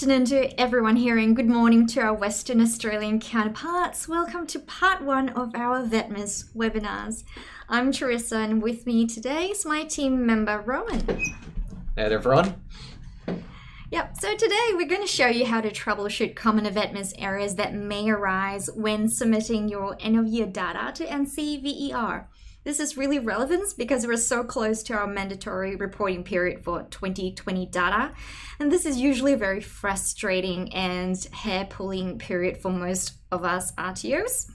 afternoon to everyone here and good morning to our Western Australian counterparts. Welcome to part one of our AVETMISS webinars. I'm Teresa and with me today is my team member Rowan. Hey everyone. Yep, so today we're going to show you how to troubleshoot common AVETMISS errors that may arise when submitting your end-of-year data to NCVER. This is really relevant because we're so close to our mandatory reporting period for 2020 data. And this is usually a very frustrating and hair-pulling period for most of us RTOs.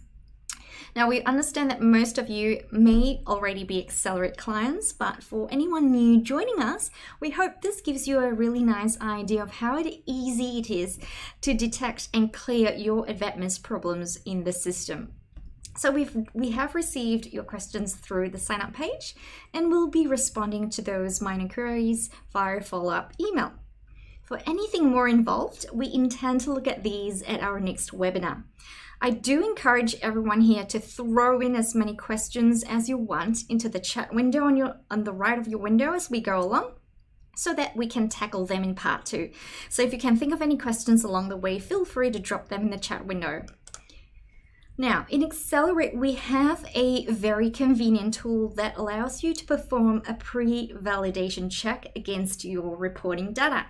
Now, we understand that most of you may already be aXcelerate clients, but for anyone new joining us, we hope this gives you a really nice idea of how easy it is to detect and clear your AVETMISS problems in the system. So we have received your questions through the sign up page and we'll be responding to those minor queries via follow-up email. For anything more involved, we intend to look at these at our next webinar. I do encourage everyone here to throw in as many questions as you want into the chat window on the right of your window as we go along, so that we can tackle them in part two. So if you can think of any questions along the way, feel free to drop them in the chat window. Now, in aXcelerate, we have a very convenient tool that allows you to perform a pre-validation check against your reporting data.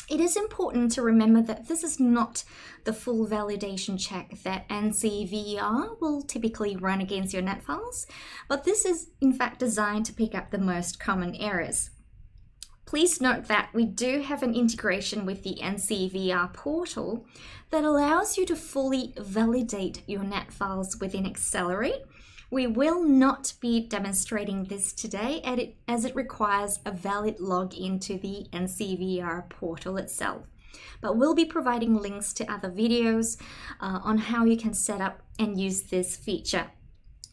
It is important to remember that this is not the full validation check that NCVER will typically run against your net files, but this is in fact designed to pick up the most common errors. Please note that we do have an integration with the NCVER portal that allows you to fully validate your net files within aXcelerate. We will not be demonstrating this today as it requires a valid login to the NCVER portal itself. But we'll be providing links to other videos on how you can set up and use this feature.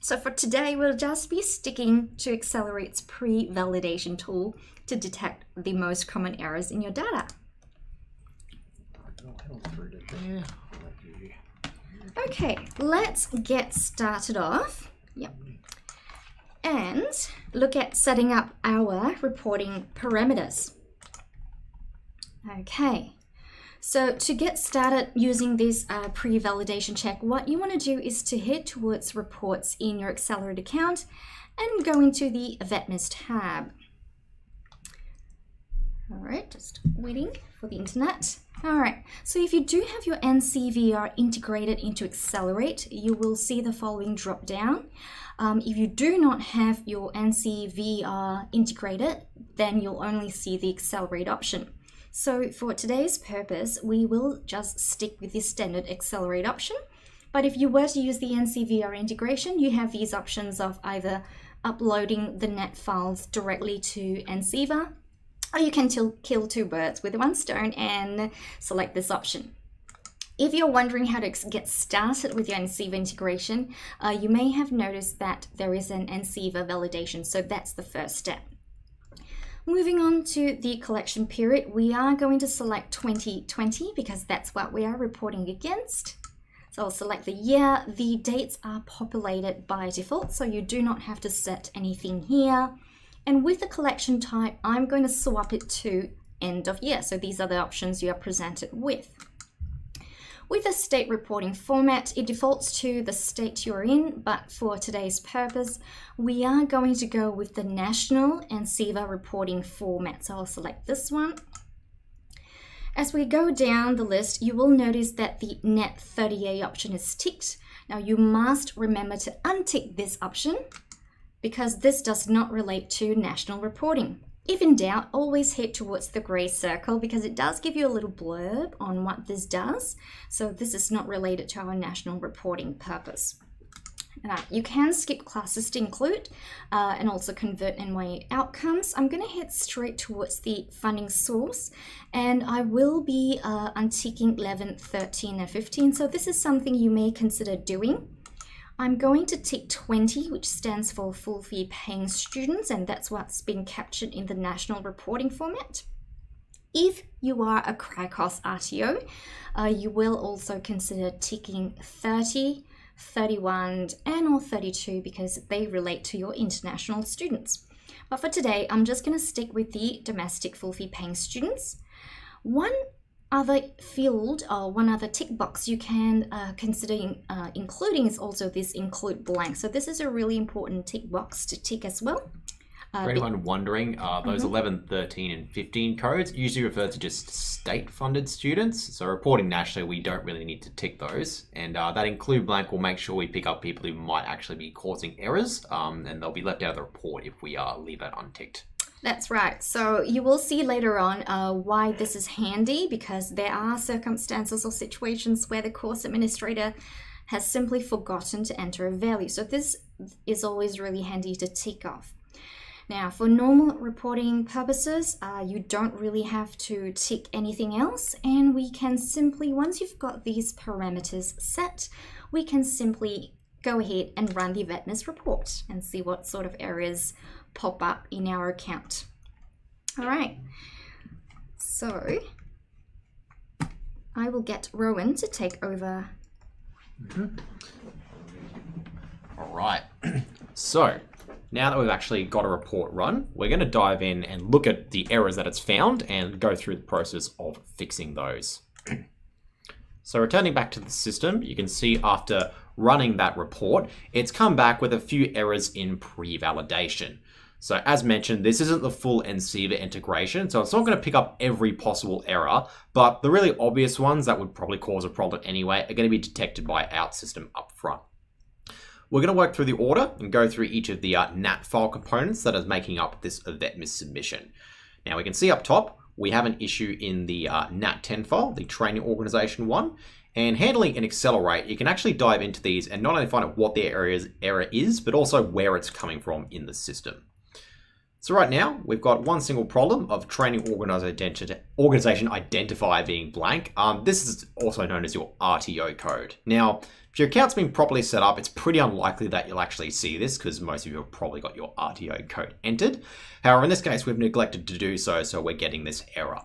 So for today, we'll just be sticking to aXcelerate's pre-validation tool to detect the most common errors in your data. Okay, let's get started off. Yep. And look at setting up our reporting parameters. Okay. So to get started using this pre-validation check, what you want to do is to head towards reports in your aXcelerate account and go into the AVETMISS tab. All right, just waiting for the internet. All right, so if you do have your NCVER integrated into aXcelerate, you will see the following drop down. If you do not have your NCVER integrated, then you'll only see the aXcelerate option. So for today's purpose, we will just stick with the standard aXcelerate option. But if you were to use the NCVER integration, you have these options of either uploading the net files directly to NCVER, or you can kill two birds with one stone and select this option. If you're wondering how to get started with your NCVER integration, you may have noticed that there is an NCVER validation, so that's the first step. Moving on to the collection period, we are going to select 2020 because that's what we are reporting against. So I'll select the year. The dates are populated by default, so you do not have to set anything here. And with the collection type, I'm going to swap it to end of year. So these are the options you are presented with. With the state reporting format, it defaults to the state you're in, but for today's purpose, we are going to go with the national NCVER reporting format. So I'll select this one. As we go down the list, you will notice that the net 30A option is ticked. Now you must remember to untick this option because this does not relate to national reporting. If in doubt, always head towards the gray circle because it does give you a little blurb on what this does. So this is not related to our national reporting purpose. Now, you can skip classes to include and also convert NYA outcomes. I'm going to head straight towards the funding source and I will be unticking 11, 13 and 15. So this is something you may consider doing. I'm going to tick 20, which stands for full fee paying students, and that's what's been captured in the national reporting format. If you are a CRICOS RTO, you will also consider ticking 30, 31 and or 32 because they relate to your international students. But for today, I'm just going to stick with the domestic full fee paying students. One other field or one other tick box you can consider including is also this include blank. So this is a really important tick box to tick as well. For anyone wondering, those 11, 13, and 15 codes usually refer to just state-funded students. So reporting nationally, we don't really need to tick those. And that include blank will make sure we pick up people who might actually be causing errors, and they'll be left out of the report if we leave that unticked. That's right. So you will see later on why this is handy, because there are circumstances or situations where the course administrator has simply forgotten to enter a value. So this is always really handy to tick off. Now, for normal reporting purposes, you don't really have to tick anything else, and we can simply, once you've got these parameters set, we can simply go ahead and run the AVETMISS report and see what sort of errors pop up in our account. All right, so I will get Rowan to take over. All right, so now that we've actually got a report run, we're going to dive in and look at the errors that it's found and go through the process of fixing those. So returning back to the system, you can see after running that report, it's come back with a few errors in pre-validation. So as mentioned, this isn't the full NCV integration, so it's not going to pick up every possible error, but the really obvious ones that would probably cause a problem anyway are going to be detected by our system up front. We're going to work through the order and go through each of the NAT file components that is making up this AVETMISS submission. Now we can see up top, we have an issue in the NAT10 file, the training organization one, and handling an aXcelerate, you can actually dive into these and not only find out what the error is, but also where it's coming from in the system. So right now, we've got one single problem of training organization identifier being blank. This is also known as your RTO code. Now, if your account's been properly set up, it's pretty unlikely that you'll actually see this because most of you have probably got your RTO code entered. However, in this case, we've neglected to do so, so we're getting this error.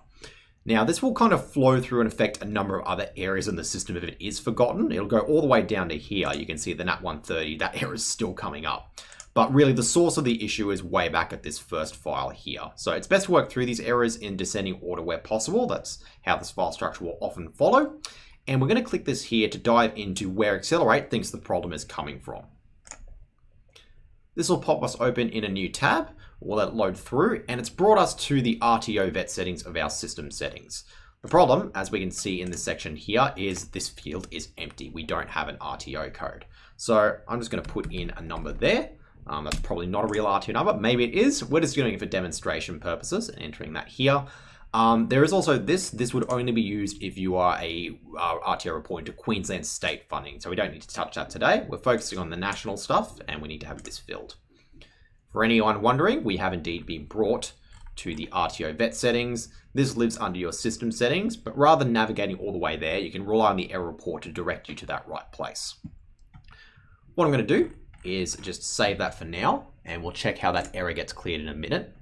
Now, this will kind of flow through and affect a number of other areas in the system if it is forgotten. It'll go all the way down to here. You can see the NAT 130, that error is still coming up. But really, the source of the issue is way back at this first file here. So it's best to work through these errors in descending order where possible. That's how this file structure will often follow. And we're going to click this here to dive into where aXcelerate thinks the problem is coming from. This will pop us open in a new tab. We'll let it load through, and it's brought us to the RTO vet settings of our system settings. The problem, as we can see in this section here, is this field is empty. We don't have an RTO code. So I'm just going to put in a number there. That's probably not a real RTO number. Maybe it is. We're just doing it for demonstration purposes and entering that here. There is also this. This would only be used if you are a RTO reporting to Queensland state funding. So we don't need to touch that today. We're focusing on the national stuff, and we need to have this filled. For anyone wondering, we have indeed been brought to the RTO vet settings. This lives under your system settings, but rather than navigating all the way there, you can rely on the error report to direct you to that right place. What I'm going to do is just save that for now, and we'll check how that error gets cleared in a minute.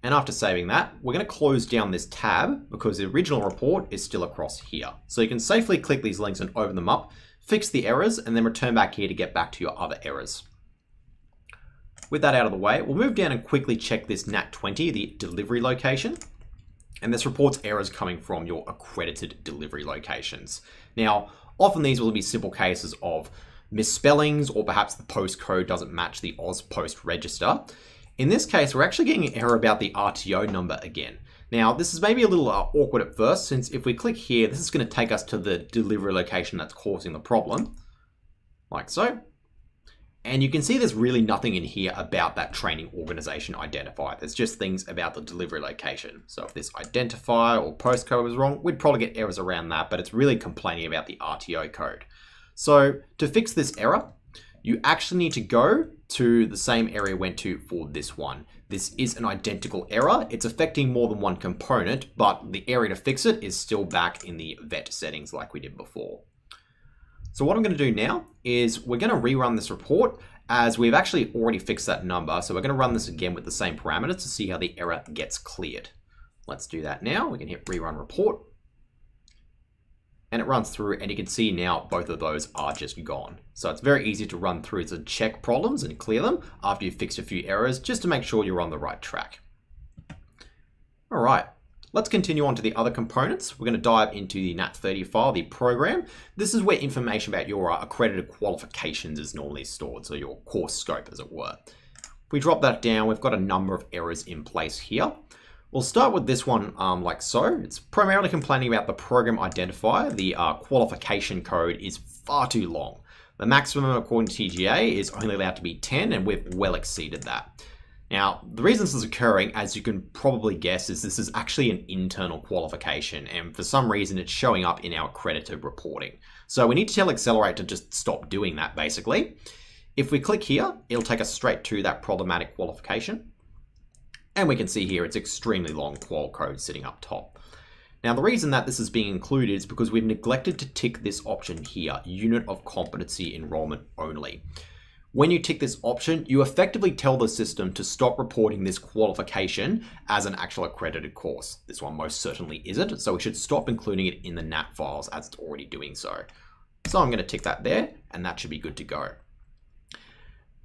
And after saving that, we're going to close down this tab because the original report is still across here. So you can safely click these links and open them up, fix the errors, and then return back here to get back to your other errors. With that out of the way, we'll move down and quickly check this NAT20, the delivery location. And this reports errors coming from your accredited delivery locations. Now, often these will be simple cases of misspellings, or perhaps the postcode doesn't match the AusPost register. In this case, we're actually getting an error about the RTO number again. Now, this is maybe a little awkward at first, since if we click here, this is going to take us to the delivery location that's causing the problem, like so. And you can see there's really nothing in here about that training organization identifier. There's just things about the delivery location. So if this identifier or postcode was wrong, we'd probably get errors around that, but it's really complaining about the RTO code. So to fix this error, you actually need to go to the same area we went to for this one. This is an identical error. It's affecting more than one component, but the area to fix it is still back in the vet settings like we did before. So what I'm going to do now is we're going to rerun this report as we've actually already fixed that number. So we're going to run this again with the same parameters to see how the error gets cleared. Let's do that now. We can hit rerun report. And it runs through, and you can see now both of those are just gone. So it's very easy to run through to check problems and clear them after you've fixed a few errors, just to make sure you're on the right track. All right, Let's continue on to the other components. We're going to dive into the NAT30 file, the program. This is where information about your accredited qualifications is normally stored, so your course scope, as it were. If we drop that down, we've got a number of errors in place here. We'll start with this one like so. It's primarily complaining about the program identifier. The qualification code is far too long. The maximum according to TGA is only allowed to be 10, and we've well exceeded that. Now, the reason this is occurring, as you can probably guess, is this is actually an internal qualification, and for some reason it's showing up in our accredited reporting. So we need to tell aXcelerate to just stop doing that, basically. If we click here, it'll take us straight to that problematic qualification. And we can see here it's extremely long qual code sitting up top. Now, the reason that this is being included is because we've neglected to tick this option here, Unit of Competency Enrollment Only. When you tick this option, you effectively tell the system to stop reporting this qualification as an actual accredited course. This one most certainly isn't, so we should stop including it in the NAT files as it's already doing so. So I'm going to tick that there, and that should be good to go.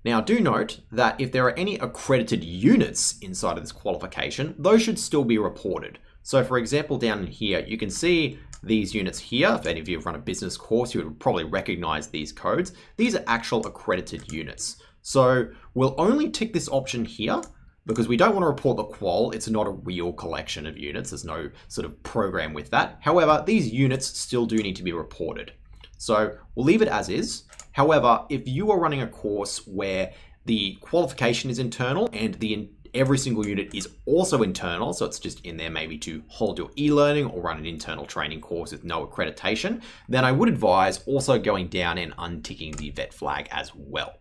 Now, do note that if there are any accredited units inside of this qualification, those should still be reported. So for example, down in here, you can see these units here. If any of you have run a business course, you would probably recognize these codes. These are actual accredited units. So we'll only tick this option here because we don't want to report the qual. It's not a real collection of units. There's no sort of program with that. However, these units still do need to be reported. So we'll leave it as is. However, if you are running a course where the qualification is internal and every single unit is also internal, so it's just in there maybe to hold your e-learning or run an internal training course with no accreditation, then I would advise also going down and unticking the vet flag as well.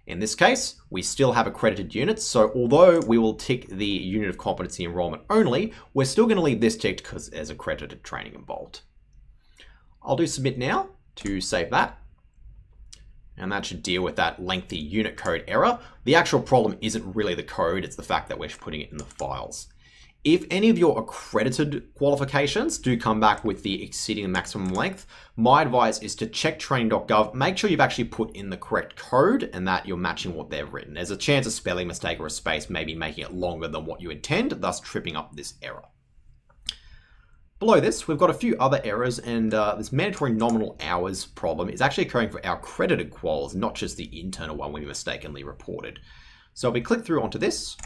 In this case, we still have accredited units, so although we will tick the Unit of Competency Enrollment Only, we're still going to leave this ticked because there's accredited training involved. I'll do Submit now to save that. And that should deal with that lengthy unit code error. The actual problem isn't really the code, it's the fact that we're putting it in the files. If any of your accredited qualifications do come back with the exceeding the maximum length, my advice is to check training.gov, make sure you've actually put in the correct code and that you're matching what they've written. There's a chance a spelling mistake or a space may be making it longer than what you intend, thus tripping up this error. Below this, we've got a few other errors, and this mandatory nominal hours problem is actually occurring for our accredited quals, not just the internal one we mistakenly reported. So if we click through onto this,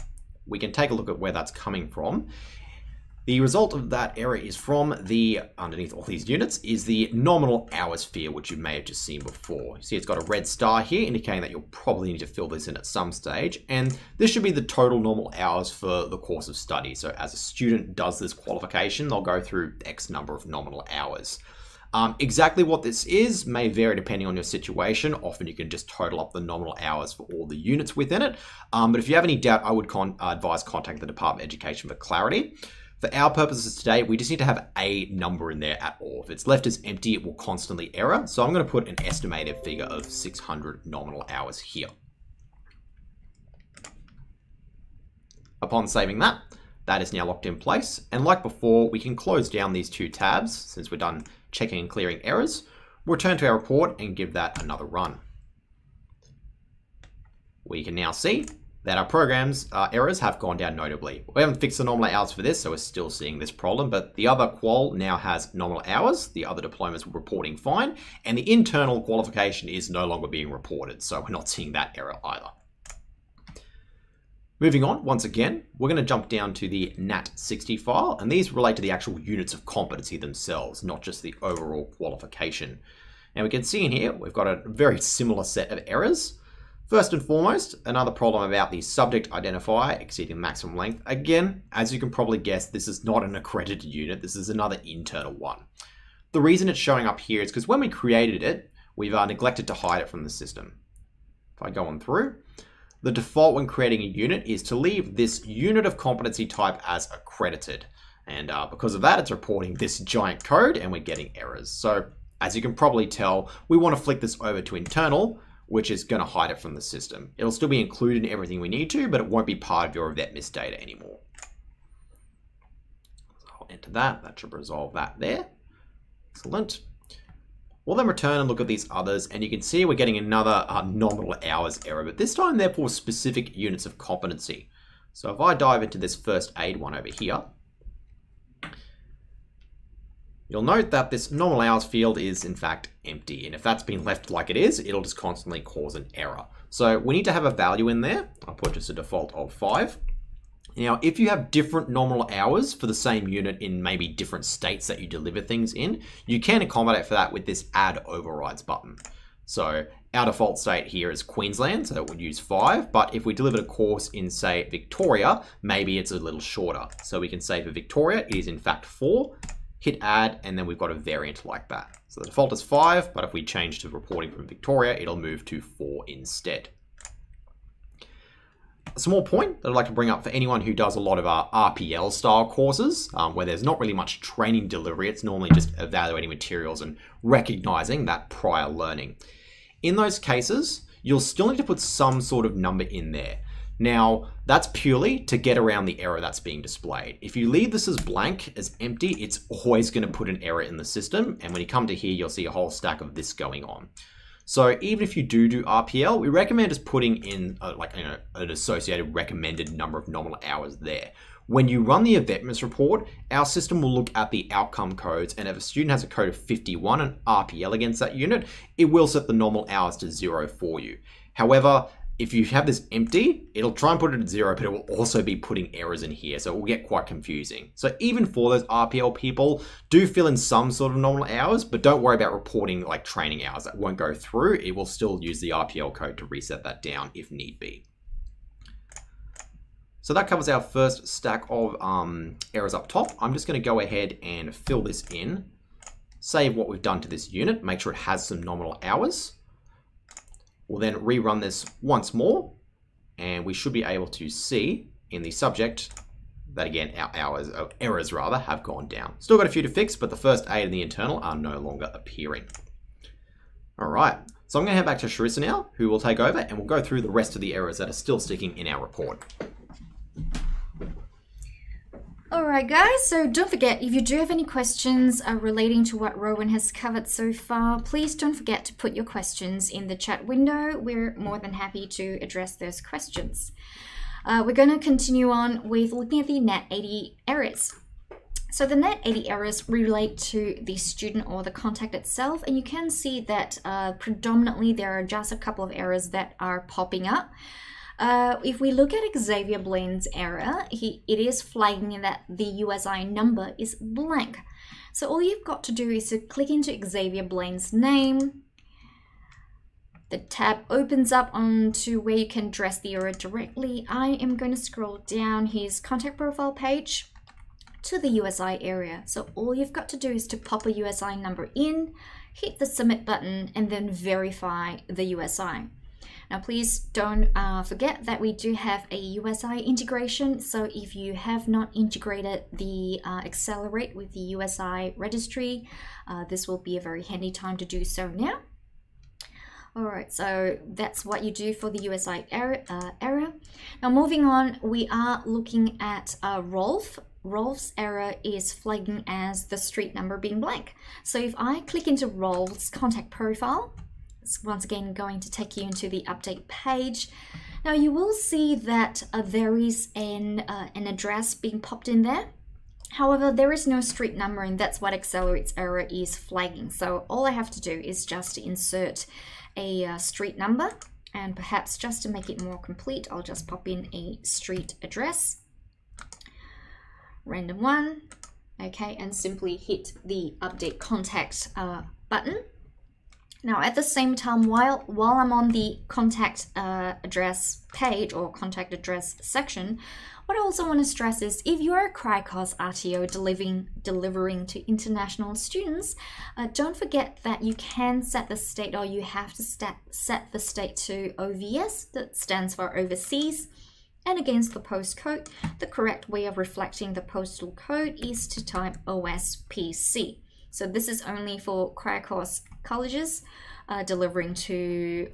we can take a look at where that's coming from. The result of that error is from underneath all these units, is the nominal hours field, which you may have just seen before. You see it's got a red star here indicating that you'll probably need to fill this in at some stage. And this should be the total normal hours for the course of study. So as a student does this qualification, they'll go through X number of nominal hours. Exactly what this is may vary depending on your situation. Often you can just total up the nominal hours for all the units within it. But if you have any doubt, I would advise contacting the Department of Education for clarity. For our purposes today, we just need to have a number in there at all. If it's left as empty, it will constantly error. So I'm going to put an estimated figure of 600 nominal hours here. Upon saving that, that is now locked in place. And like before, we can close down these two tabs since we're done checking and clearing errors. We'll return to our report and give that another run. We can now see that our program's errors have gone down notably. We haven't fixed the nominal hours for this, so we're still seeing this problem, but the other qual now has nominal hours, the other diplomas were reporting fine, and the internal qualification is no longer being reported, so we're not seeing that error either. Moving on, once again, we're going to jump down to the NAT60 file, and these relate to the actual units of competency themselves, not just the overall qualification. Now we can see in here, we've got a very similar set of errors. First and foremost, another problem about the subject identifier exceeding maximum length. Again, as you can probably guess, this is not an accredited unit. This is another internal one. The reason it's showing up here is because when we created it, we've neglected to hide it from the system. If I go on through, the default when creating a unit is to leave this unit of competency type as accredited. And because of that, it's reporting this giant code and we're getting errors. So as you can probably tell, we want to flick this over to internal, which is going to hide it from the system. It'll still be included in everything we need to, but it won't be part of your AVETMISS data anymore. So I'll enter that. That should resolve that there. Excellent. We'll then return and look at these others, and you can see we're getting another nominal hours error, but this time they're for specific units of competency. So if I dive into this first aid one over here, you'll note that this normal hours field is in fact empty. And if that's been left like it is, it'll just constantly cause an error. So we need to have a value in there. I'll put just a default of 5. Now, if you have different nominal hours for the same unit in maybe different states that you deliver things in, you can accommodate for that with this add overrides button. So our default state here is Queensland, so it would use 5. But if we delivered a course in, say, Victoria, maybe it's a little shorter. So we can say for Victoria, it is in fact 4, hit add, and then we've got a variant like that. So the default is 5, but if we change to reporting from Victoria, it'll move to 4 instead. A small point that I'd like to bring up for anyone who does a lot of RPL style courses, where there's not really much training delivery, it's normally just evaluating materials and recognizing that prior learning. In those cases, you'll still need to put some sort of number in there. Now, that's purely to get around the error that's being displayed. If you leave this as blank, as empty, it's always going to put an error in the system. And when you come to here, you'll see a whole stack of this going on. So even if you do RPL, we recommend just putting in an associated recommended number of nominal hours there. When you run the AVETMISS report, our system will look at the outcome codes, and if a student has a code of 51 and RPL against that unit, it will set the normal hours to 0 for you. However, if you have this empty, it'll try and put it at 0, but it will also be putting errors in here, so it will get quite confusing. So even for those RPL people, do fill in some sort of nominal hours, but don't worry about reporting like training hours. That won't go through. It will still use the RPL code to reset that down if need be. So that covers our first stack of errors up top. I'm just going to go ahead and fill this in, save what we've done to this unit, make sure it has some nominal hours. We'll then rerun this once more, and we should be able to see in the subject that again, our errors rather have gone down. Still got a few to fix, but the first 8 in the internal are no longer appearing. All right, so I'm going to head back to Sharissa now, who will take over, and we'll go through the rest of the errors that are still sticking in our report. Alright guys, so don't forget, if you do have any questions relating to what Rowan has covered so far, please don't forget to put your questions in the chat window. We're more than happy to address those questions. We're going to continue on with looking at the net 80 errors. So the net 80 errors relate to the student or the contact itself, and you can see that predominantly there are just a couple of errors that are popping up. If we look at Xavier Blaine's error, it is flagging that the USI number is blank. So all you've got to do is to click into Xavier Blaine's name. The tab opens up onto where you can address the error directly. I am going to scroll down his contact profile page to the USI area. So all you've got to do is to pop a USI number in, hit the submit button, and then verify the USI. Now, please don't forget that we do have a USI integration. So if you have not integrated the aXcelerate with the USI registry, this will be a very handy time to do so now. All right, so that's what you do for the USI error. Now, moving on, we are looking at Rolf. Rolf's error is flagging as the street number being blank. So if I click into Rolf's contact profile, it's once again going to take you into the update page. Now you will see that there is an address being popped in there. However, there is no street number, and that's what aXcelerate's error is flagging. So all I have to do is just to insert a street number, and perhaps just to make it more complete, I'll just pop in a street address, random one, okay, and simply hit the update contact button. Now, at the same time, while I'm on the contact address page or contact address section, what I also want to stress is if you're a CRICOS RTO delivering to international students, don't forget that you can set the state, or you have to set the state to OVS, that stands for overseas, and against the postcode. The correct way of reflecting the postal code is to type OSPC. So this is only for CRICOS colleges delivering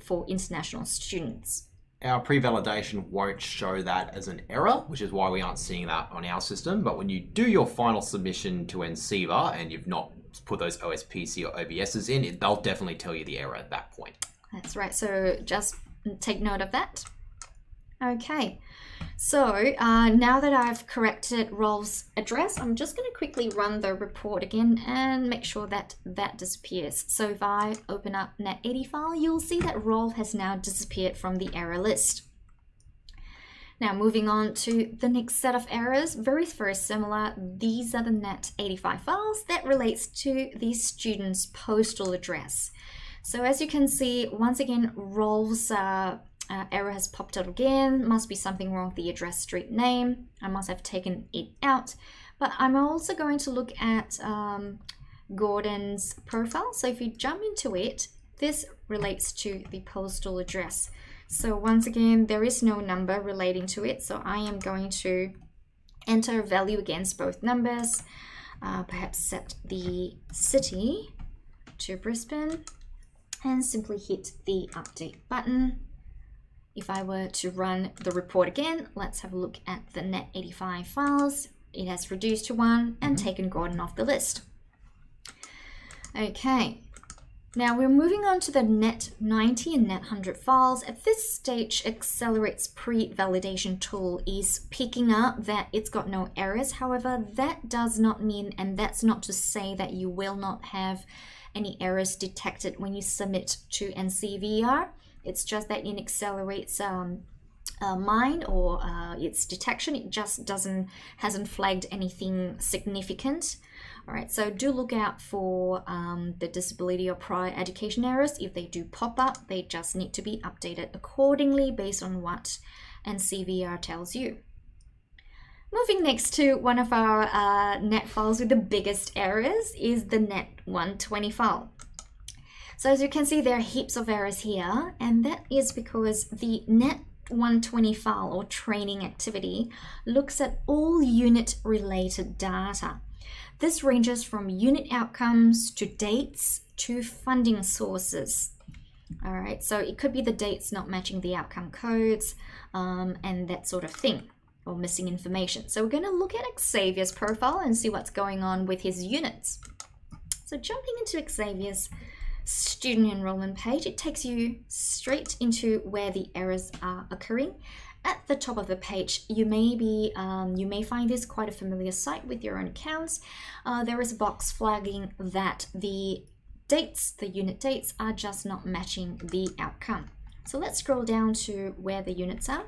for international students. Our pre-validation won't show that as an error, which is why we aren't seeing that on our system. But when you do your final submission to NCEVA and you've not put those OSPC or OBSs in, they'll definitely tell you the error at that point. That's right. So just take note of that. Okay. So now that I've corrected Rolf's address, I'm just going to quickly run the report again and make sure that that disappears. So if I open up net80 file, you'll see that Rolf has now disappeared from the error list. Now moving on to the next set of errors, very similar. These are the net85 files that relates to the student's postal address. So as you can see, once again, Rolf's error has popped out again. Must be something wrong with the address street name. I must have taken it out. But I'm also going to look at Gordon's profile. So if you jump into it, this relates to the postal address. So once again, there is no number relating to it. So I am going to enter a value against both numbers. Perhaps set the city to Brisbane and simply hit the update button. If I were to run the report again, let's have a look at the net85 files. It has reduced to 1 and taken Gordon off the list. Okay, now we're moving on to the net90 and net100 files. At this stage, aXcelerate's pre-validation tool is picking up that it's got no errors. However, that does not mean, and that's not to say that you will not have any errors detected when you submit to NCVER. It's just that in aXcelerate's mind or its detection, it just hasn't flagged anything significant. All right, so do look out for the disability or prior education errors. If they do pop up, they just need to be updated accordingly based on what NCVER tells you. Moving next to one of our net files with the biggest errors is the net120 file. So as you can see, there are heaps of errors here, and that is because the net120 file or training activity looks at all unit-related data. This ranges from unit outcomes to dates to funding sources. All right, so it could be the dates not matching the outcome codes and that sort of thing, or missing information. So we're going to look at Xavier's profile and see what's going on with his units. So jumping into Xavier's student enrollment page, it takes you straight into where the errors are occurring. At the top of the page, you may find this quite a familiar sight with your own accounts. There is a box flagging that the dates, the unit dates, are just not matching the outcome. So let's scroll down to where the units are.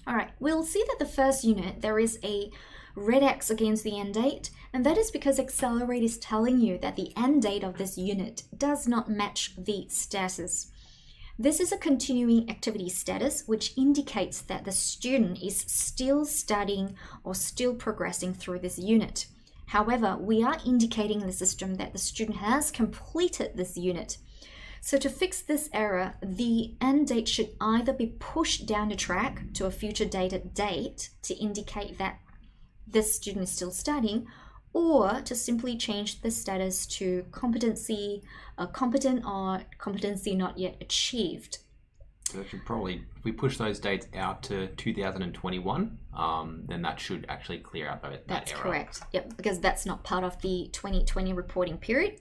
All right, we'll see that the first unit, there is a red X against the end date, and that is because aXcelerate is telling you that the end date of this unit does not match the status. This is a continuing activity status, which indicates that the student is still studying or still progressing through this unit. However, we are indicating in the system that the student has completed this unit. So to fix this error, the end date should either be pushed down the track to a future dated date to indicate that this student is still studying, or to simply change the status to competency, competent, or competency not yet achieved. So it should probably, if we push those dates out to 2021, then that should actually clear out that error. That's correct. Yep, because that's not part of the 2020 reporting period.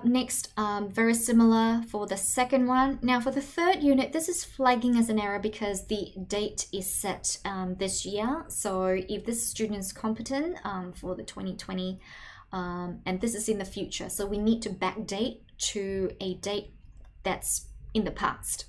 Next, very similar for the second one. Now for the third unit, this is flagging as an error because the date is set this year. So if this student is competent for the 2020, and this is in the future, so we need to backdate to a date that's in the past.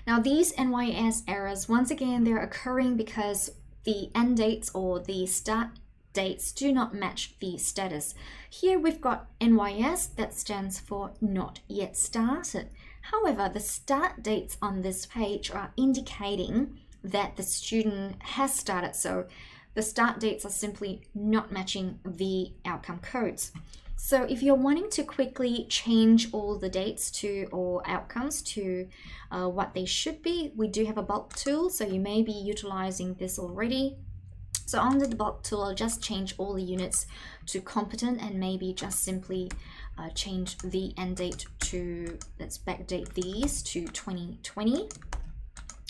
Now these NYS errors, once again, they're occurring because the end dates or the start dates do not match the status. Here we've got NYS, that stands for not yet started. However, the start dates on this page are indicating that the student has started, so the start dates are simply not matching the outcome codes. So if you're wanting to quickly change all the dates to or outcomes to what they should be, we do have a bulk tool, so you may be utilizing this already. So under the bulk tool, I'll just change all the units to competent and maybe just simply change the end date to, let's backdate these to 2020.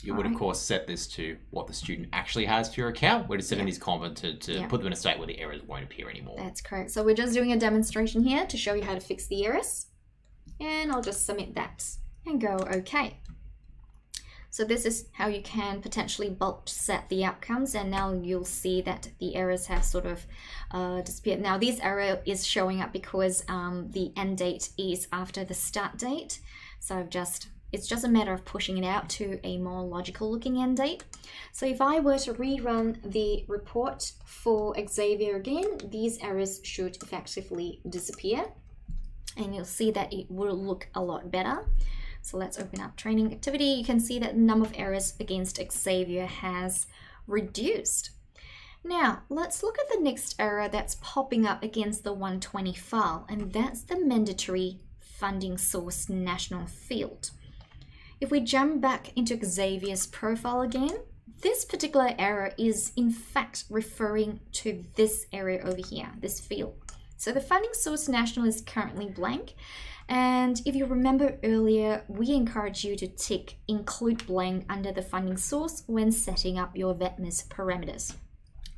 You would, of course, set this to what the student actually has for your account. We're just setting these competent to put them in a state where the errors won't appear anymore. That's correct. So we're just doing a demonstration here to show you how to fix the errors. And I'll just submit that and go OK. So this is how you can potentially bulk set the outcomes, and now you'll see that the errors have sort of disappeared. Now this error is showing up because the end date is after the start date. So it's just a matter of pushing it out to a more logical looking end date. So if I were to rerun the report for Xavier again, these errors should effectively disappear, and you'll see that it will look a lot better. So let's open up training activity. You can see that the number of errors against Xavier has reduced. Now, let's look at the next error that's popping up against the 120 file, and that's the mandatory funding source national field. If we jump back into Xavier's profile again, this particular error is in fact referring to this area over here, this field. So the funding source national is currently blank. And if you remember earlier, we encourage you to tick include blank under the funding source when setting up your AVETMISS parameters.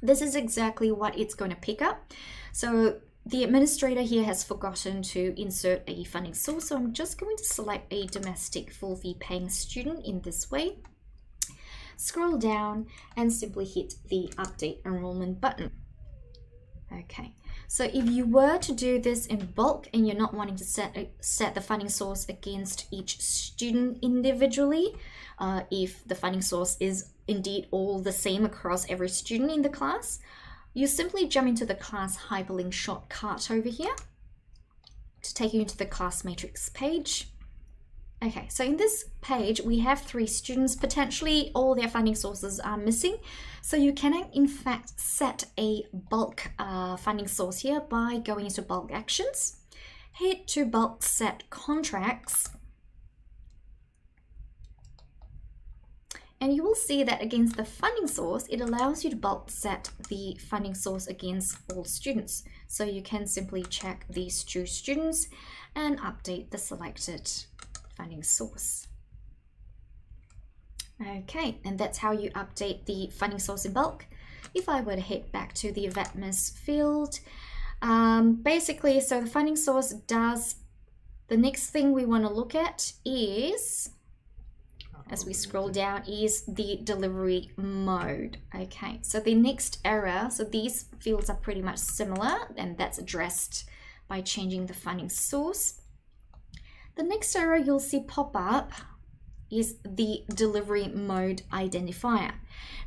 This is exactly what it's going to pick up. So the administrator here has forgotten to insert a funding source, so I'm just going to select a domestic full fee paying student in this way. Scroll down and simply hit the update enrollment button. Okay, so if you were to do this in bulk and you're not wanting to set the funding source against each student individually, if the funding source is indeed all the same across every student in the class, you simply jump into the class hyperlink shortcut over here to take you into the class matrix page. Okay, so in this page, we have 3 students. Potentially all their funding sources are missing. So you can in fact set a bulk funding source here by going into bulk actions, hit to bulk set contracts, and you will see that against the funding source, it allows you to bulk set the funding source against all students. So you can simply check these 2 students and update the selected funding source. Okay, and that's how you update the funding source in bulk. If I were to head back to the AVETMISS field, basically, so the funding source does, the next thing we want to look at is, as we scroll down, is the delivery mode. Okay, so the next error, so these fields are pretty much similar, and that's addressed by changing the funding source. The next error you'll see pop up is the delivery mode identifier.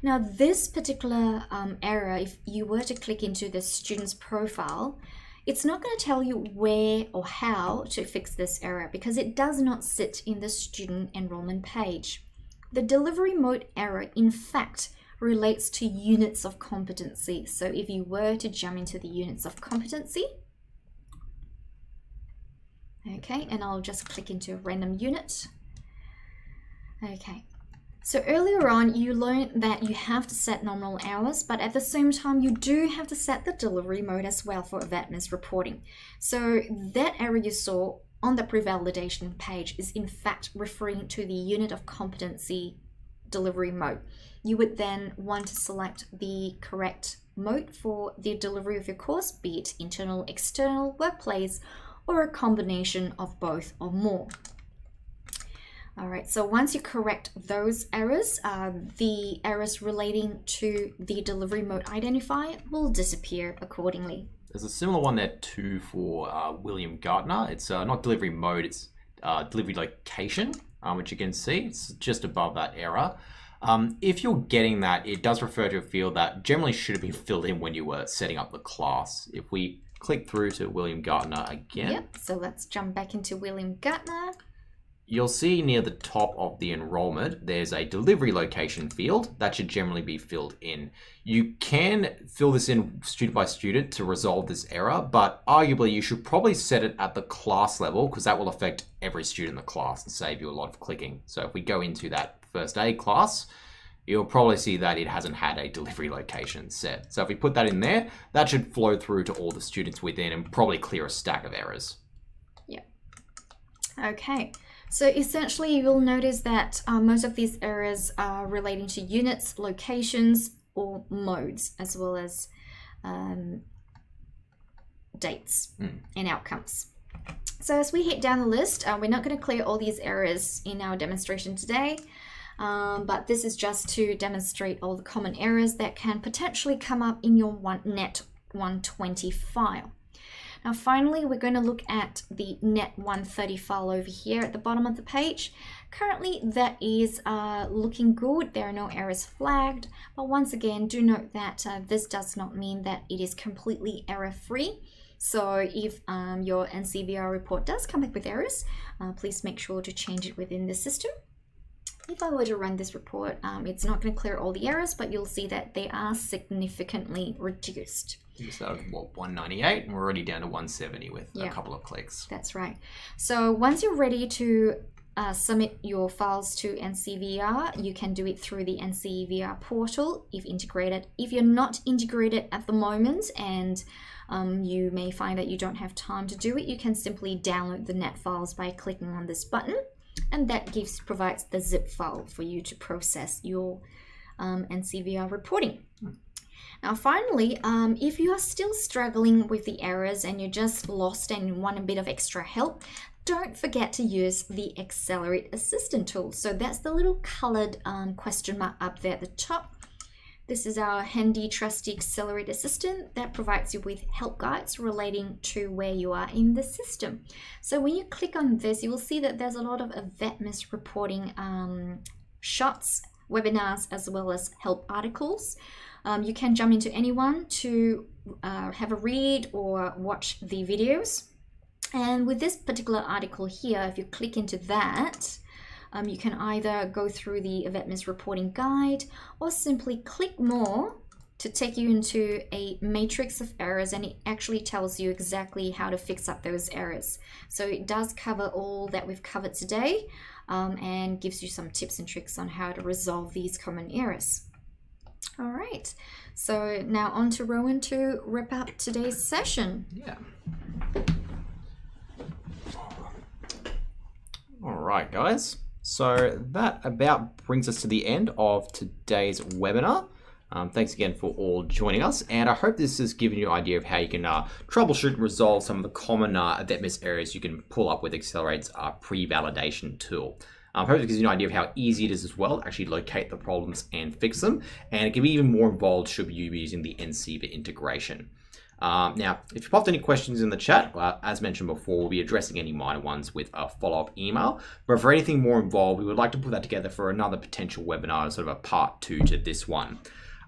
Now this particular error, if you were to click into the student's profile, it's not going to tell you where or how to fix this error because it does not sit in the student enrollment page. The delivery mode error in fact relates to units of competency. So if you were to jump into the units of competency, okay, and I'll just click into a random unit. Okay, so earlier on you learned that you have to set nominal hours, but at the same time you do have to set the delivery mode as well for AVETMISS reporting. So that error you saw on the pre-validation page is in fact referring to the unit of competency delivery mode. You would then want to select the correct mode for the delivery of your course, be it internal, external, workplace, or a combination of both or more. All right, so once you correct those errors, the errors relating to the delivery mode identifier will disappear accordingly. There's a similar one there too for William Gardner. It's not delivery mode, it's delivery location, which you can see. It's just above that error. If you're getting that, it does refer to a field that generally should have been filled in when you were setting up the class. If we click through to William Gardner again. Yep, so let's jump back into William Gardner. You'll see near the top of the enrollment, there's a delivery location field that should generally be filled in. You can fill this in student by student to resolve this error, but arguably you should probably set it at the class level because that will affect every student in the class and save you a lot of clicking. So if we go into that first aid class, you'll probably see that it hasn't had a delivery location set. So if we put that in there, that should flow through to all the students within and probably clear a stack of errors. Yeah. Okay. So essentially you'll notice that most of these errors are relating to units, locations, or modes, as well as dates and outcomes. So as we hit down the list, we're not going to clear all these errors in our demonstration today. but this is just to demonstrate all the common errors that can potentially come up in your Net 120 file. Now finally, we're going to look at the Net 130 file over here at the bottom of the page. Currently that is looking good. There are no errors flagged, but once again, do note that this does not mean that it is completely error-free. So if your NCVR report does come back with errors, please make sure to change it within the system. If I were to run this report, it's not going to clear all the errors, but you'll see that they are significantly reduced. We started what, 198, and we're already down to 170 with a couple of clicks. That's right. So once you're ready to submit your files to NCVR, you can do it through the NCVR portal if integrated. If you're not integrated at the moment and you may find that you don't have time to do it, you can simply download the net files by clicking on this button, and that provides the zip file for you to process your NCVR reporting. Now finally, if you are still struggling with the errors and you're just lost and you want a bit of extra help, don't forget to use the aXcelerate Assistant tool. So that's the little colored question mark up there at the top. This is our handy, trusty aXcelerate Assistant that provides you with help guides relating to where you are in the system. So when you click on this, you will see that there's a lot of AVETMISS reporting shots, webinars, as well as help articles. You can jump into any one to have a read or watch the videos. And with this particular article here, if you click into that, you can either go through the AVETMISS reporting guide or simply click more to take you into a matrix of errors, and it actually tells you exactly how to fix up those errors. So it does cover all that we've covered today and gives you some tips and tricks on how to resolve these common errors. All right, so now on to Rowan to wrap up today's session. Yeah. All right, guys. So that about brings us to the end of today's webinar. Thanks again for all joining us, and I hope this has given you an idea of how you can troubleshoot and resolve some of the common AVETMISS errors you can pull up with aXcelerate's pre-validation tool. I hope it gives you an idea of how easy it is as well to actually locate the problems and fix them, and it can be even more involved should you be using the NCVR integration. Now, if you popped any questions in the chat, as mentioned before, we'll be addressing any minor ones with a follow-up email. But for anything more involved, we would like to put that together for another potential webinar, sort of a part 2 to this one.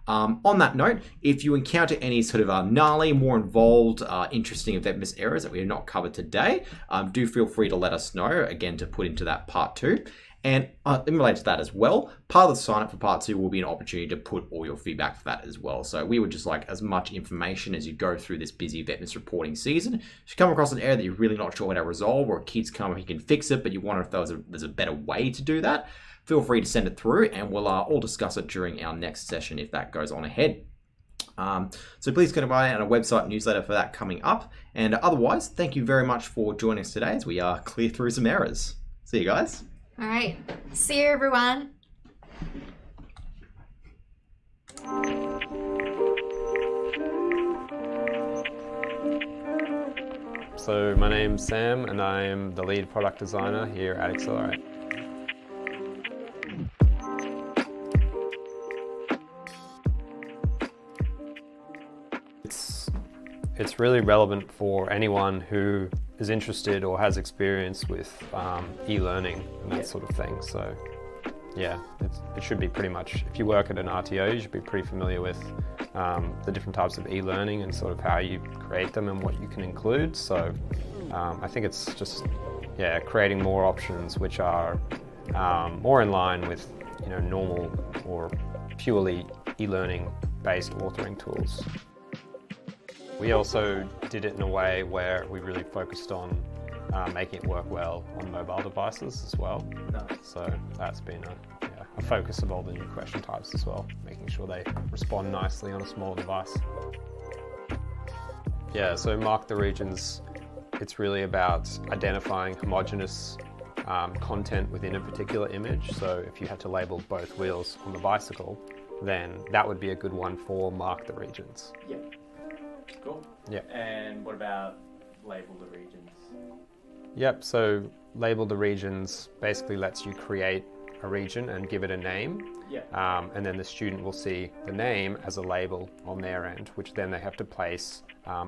On that note, if you encounter any sort of gnarly, more involved, interesting AVETMISS errors that we have not covered today, do feel free to let us know, again, to put into that part 2. And in relation to that as well, part of the sign up for part 2 will be an opportunity to put all your feedback for that as well. So we would just like as much information as you go through this busy AVETMISS reporting season. If you come across an error that you're really not sure how to resolve, or a kid's come up, you can fix it, but you wonder if there's a better way to do that, feel free to send it through, and we'll all discuss it during our next session if that goes on ahead. So please go by our website newsletter for that coming up. And otherwise, thank you very much for joining us today as we clear through some errors. See you guys. All right, see you everyone. So my name's Sam and I am the lead product designer here at aXcelerate. It's really relevant for anyone who is interested or has experience with e-learning and that sort of thing. So yeah, it should be pretty much, if you work at an RTO, you should be pretty familiar with the different types of e-learning and sort of how you create them and what you can include. So I think it's just, yeah, creating more options which are more in line with, you know, normal or purely e-learning based authoring tools. We also did it in a way where we really focused on making it work well on mobile devices as well. So that's been a focus of all the new question types as well, making sure they respond nicely on a small device. Yeah, so mark the regions, it's really about identifying homogeneous content within a particular image. So if you had to label both wheels on the bicycle, then that would be a good one for mark the regions. Yeah. Cool. Yeah. And what about label the regions? Yep, so label the regions basically lets you create a region and give it a name. Yeah. And then the student will see the name as a label on their end, which then they have to place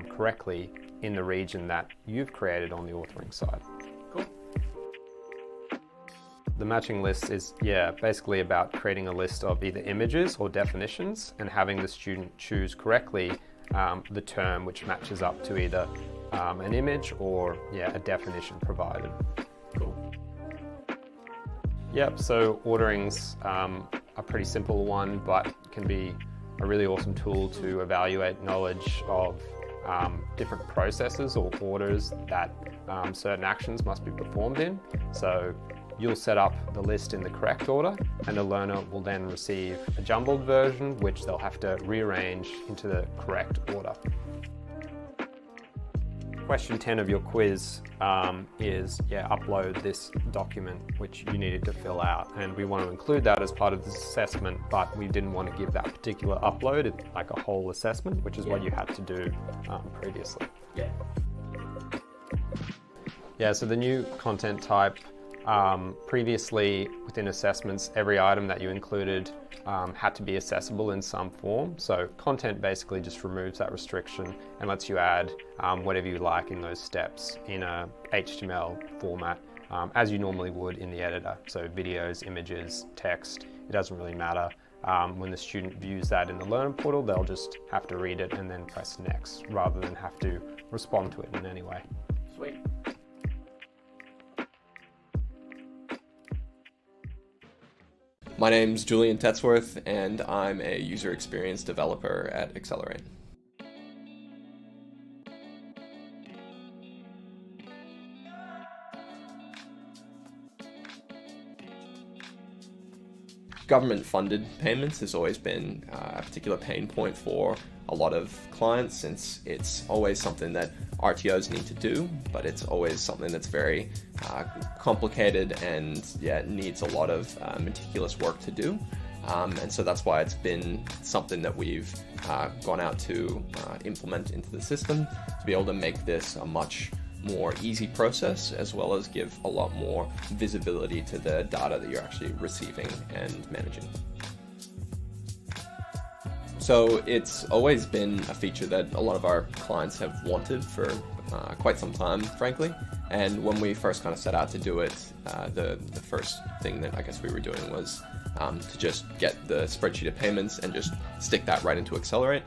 correctly in the region that you've created on the authoring side. Cool. The matching list is, basically about creating a list of either images or definitions and having the student choose correctly the term which matches up to either an image or a definition provided. Cool. Yep, so ordering's a pretty simple one, but can be a really awesome tool to evaluate knowledge of different processes or orders that certain actions must be performed in. So you'll set up the list in the correct order, and the learner will then receive a jumbled version, which they'll have to rearrange into the correct order. Question 10 of your quiz is upload this document which you needed to fill out, and we want to include that as part of this assessment, but we didn't want to give that particular upload like a whole assessment, which is what you had to do previously. Yeah. So the new content type, previously within assessments, every item that you included had to be accessible in some form. So content basically just removes that restriction and lets you add whatever you like in those steps in a HTML format, as you normally would in the editor. So videos, images, text, it doesn't really matter. When the student views that in the Learner portal, they'll just have to read it and then press next, rather than have to respond to it in any way. Sweet. My name's Julian Tetzworth, and I'm a user experience developer at aXcelerate. Government-funded payments has always been a particular pain point for a lot of clients, since it's always something that RTOs need to do, but it's always something that's very complicated and needs a lot of meticulous work to do. And so that's why it's been something that we've gone out to implement into the system to be able to make this a much more easy process, as well as give a lot more visibility to the data that you're actually receiving and managing. So it's always been a feature that a lot of our clients have wanted for quite some time, frankly. And when we first kind of set out to do it, the first thing that I guess we were doing was to just get the spreadsheet of payments and just stick that right into aXcelerate.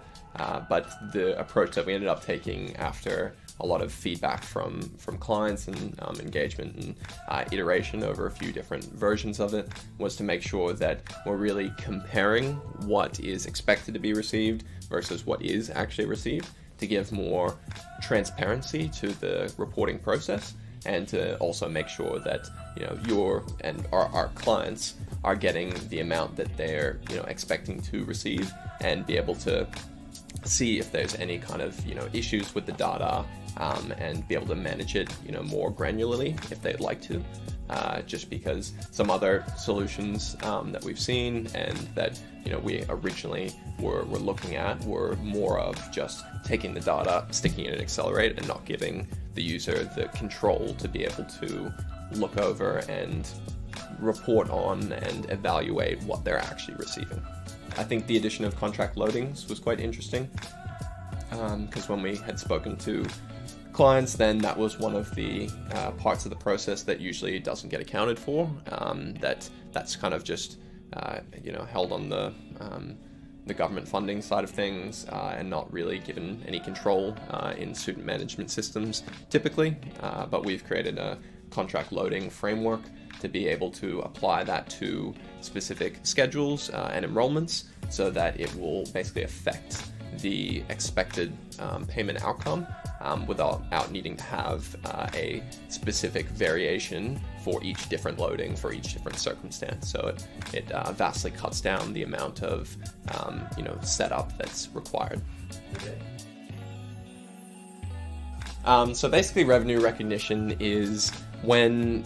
But the approach that we ended up taking after a lot of feedback from clients and engagement and iteration over a few different versions of it was to make sure that we're really comparing what is expected to be received versus what is actually received, to give more transparency to the reporting process, and to also make sure that your and our clients are getting the amount that they're expecting to receive, and be able to see if there's any kind of issues with the data, and be able to manage it more granularly if they'd like to, just because some other solutions that we've seen and that we originally were looking at were more of just taking the data, sticking it in aXcelerate, and not giving the user the control to be able to look over and report on and evaluate what they're actually receiving. I think the addition of contract loadings was quite interesting, because when we had spoken to clients, then that was one of the parts of the process that usually doesn't get accounted for. That's kind of just held on the government funding side of things, and not really given any control in student management systems typically. But we've created a contract loading framework to be able to apply that to specific schedules and enrollments, so that it will basically affect the expected payment outcome without needing to have a specific variation for each different loading for each different circumstance. So it vastly cuts down the amount of setup that's required. So basically, revenue recognition is when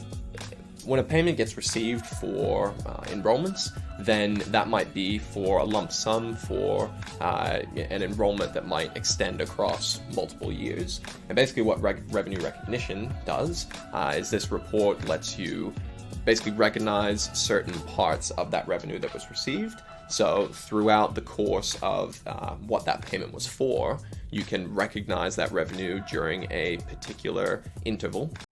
when a payment gets received for enrollments, then that might be for a lump sum for an enrollment that might extend across multiple years. And basically what revenue recognition does is this report lets you basically recognize certain parts of that revenue that was received. So throughout the course of what that payment was for, you can recognize that revenue during a particular interval.